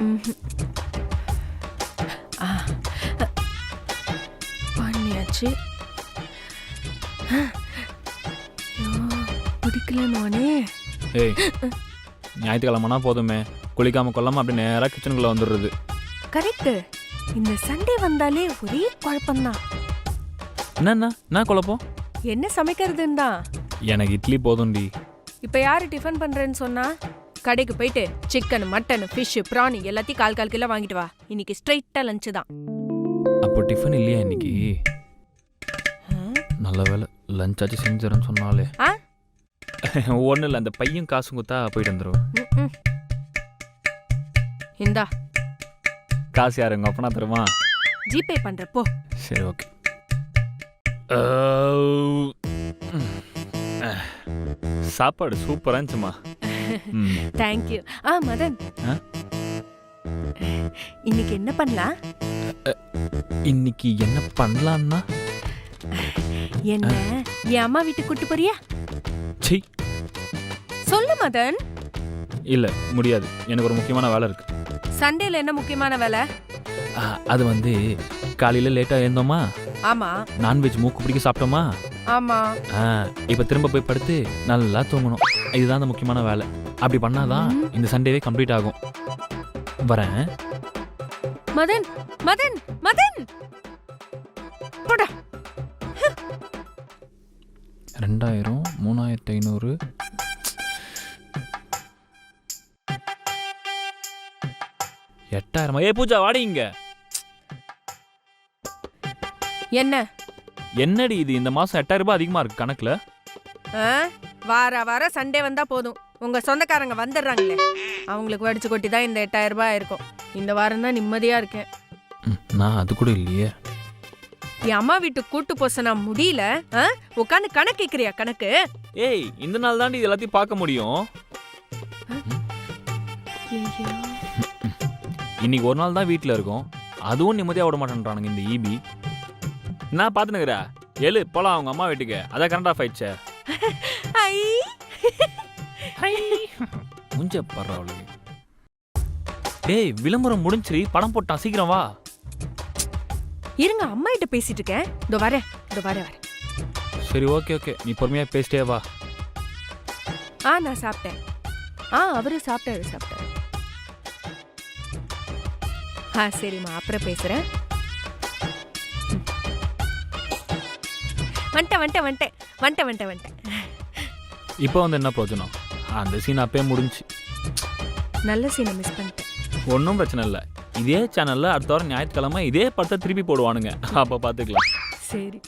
ம்ஹும். ஆ, பண்ணியாச்சு. ஐயோ, பிடிக்கலன்னு. ஏய் ஞாயிற்றுக்கிழமைனா போதுமே, குளிக்காம கொள்ளாம அப்படி நேராக கிச்சனுக்குள்ளே வந்துடுறது. கரெக்ட். இந்த சண்டே வந்தாலே ஒரே குழப்பம்தான். என்ன குழப்பம்? என்ன சமைக்கிறதுன்னு தான். எனக்கு இட்லி போதும்டி. இப்ப யாரு டிஃபன் பண்றேன்னு சொன்னா? கடைக்கு போயிட்டு சிக்கன், மட்டன், ஃபிஷ், பிரான் எல்லாத்தையும் கால் கிலோ வாங்கிட்டு வா. இன்னைக்கு ஸ்ட்ரைட்டா லஞ்ச் தான். அப்போ டிஃபன் இல்லையா இன்னைக்கு? நல்ல வேலை லஞ்சாச்சு செஞ்சிடறேன்னு சொன்னாலே. ஒன்றும் இல்லை, அந்த பையன் காசு கொடுத்தா போயிட்டு வந்துடும். இந்தா காசு யாரு எங்கள் அப்பனா தருமா? ஜிபே பண்றப்போ. சரி ஓகே. சாப்பாடு சூப்பரா இருந்துச்சுமா. தேங்க்யூ. மதன், இன்னைக்கு என்ன பண்ணலாம்? இன்னைக்கு என்ன பண்ணலாம்னா? என்ன என் அம்மா வீட்டுக்கு கூட்டு போறியா? சி சொல்லு மதன். இல்ல முடியாது, எனக்கு ஒரு முக்கியமான வேலை இருக்கு. சண்டேல என்ன முக்கியமான வேலை? அது வந்து காலையில லேட்டா எழுந்தோமா, ஆமா. நான்வெஜ் மூக்கு பிடிக்க சாப்பிட்டோமா, ஆமா. இப்ப திரும்ப போய் படுத்து நல்லா தூங்கணும். இதுதான் அந்த முக்கியமான வேலை. அப்படி பண்ணாதான் இந்த சண்டேவே கம்ப்ளீட் ஆகும். வரேன். மதன் மதன் மதன் போடா. 2000, 3500, எட்டாயிரமா? ஏ பூஜா வாடி இங்க. என்ன என்னடி இது, இந்த மாசம் 8000 ரூபாய் அதிகமா இருக்கு கணக்குல. வார சண்டே வந்தா போதும், உங்க சொந்தக்காரங்க வந்துடுறாங்களே, அவங்களுக்கு வடிச்சு கொட்டி தான் இந்த 8000 ரூபாய் இருக்கும். இந்த வாரம் தான் நிம்மதியா இருக்கேன். நான் அது கூட இல்லையே. என் அம்மா வீட்டுக்கு கூட்டு போச நான் முடியல. உட்காந்து கணக்கு கேக்குறியா? கணக்கு. ஏய், இந்த நாள் தாண்டி இது எல்லாத்தையும் பார்க்க முடியும். இன்னைக்கு ஒரு நாள் தான் வீட்டுல இருக்கும், அதுவும் நிம்மதியா விட மாட்டேன்றானுங்க இந்த ஈபி. நான் பாத்துனுக்குற ஏழு போலாம் அவங்க அம்மா வீட்டுக்கு. அதான் கரண்ட் ஆஃப் ஆயிடுச்சே. முஞ்ச பரவாயில்ல. ஏய், விளம்பரம் முடிஞ்சிரி, படம் போட்டா, சீக்கிரம் வா. இருங்க, அம்மா கிட்ட பேசிட்டு இருக்கேன். இதோ வரேன். சரி ஓகே, நீ பொறுமையா பேசிட்டே வா. நான் சாப்பிட்டேன். அவரும் சாப்பிட்டாரு. சரிம்மா, அப்புறம் பேசுறேன். வந்துட்டேன். இப்போ வந்து என்ன பிரயோஜனம்? அந்த சீன் அப்பயே முடிஞ்சு. நல்ல சீனை மிஸ் பண்ணிட்டேன். ஒன்றும் பிரச்சனை இல்லை. இதே சேனல்ல அடுத்த வாரம் ஞாயிற்றுக்கிழமை இதே படத்தை திருப்பி போடுவானுங்க, அப்ப பாத்துக்கலாம். சரி.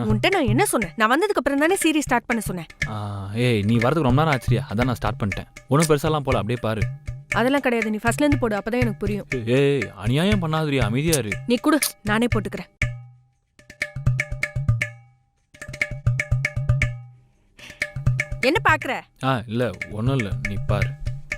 உன்கிட்ட நான் என்ன சொன்னேன்? நான் வந்ததுக்கு அப்புறம் தானே சீரிஸ் ஸ்டார்ட் பண்ண சொன்னேன். ஏய், நீ வரதுக்கு ரொம்ப நேரம் ஆச்சுரியா, அதான் நான் ஸ்டார்ட் பண்ணிட்டேன். ஒன்றும் பெருசாலாம் போல, அப்படியே பாரு. அதெல்லாம் கிடையாது, நீ ஃபர்ஸ்ட்ல இருந்து போடு, அப்பதான் எனக்கு புரியும். ஏய், அநியாயம் பண்ணாதீரியா, அமைதியா இரு. நீ கூட நானே போட்டுக்கிறேன். என்ன பாக்குற? இல்ல ஒன்றும் இல்லை, நீ பாரு.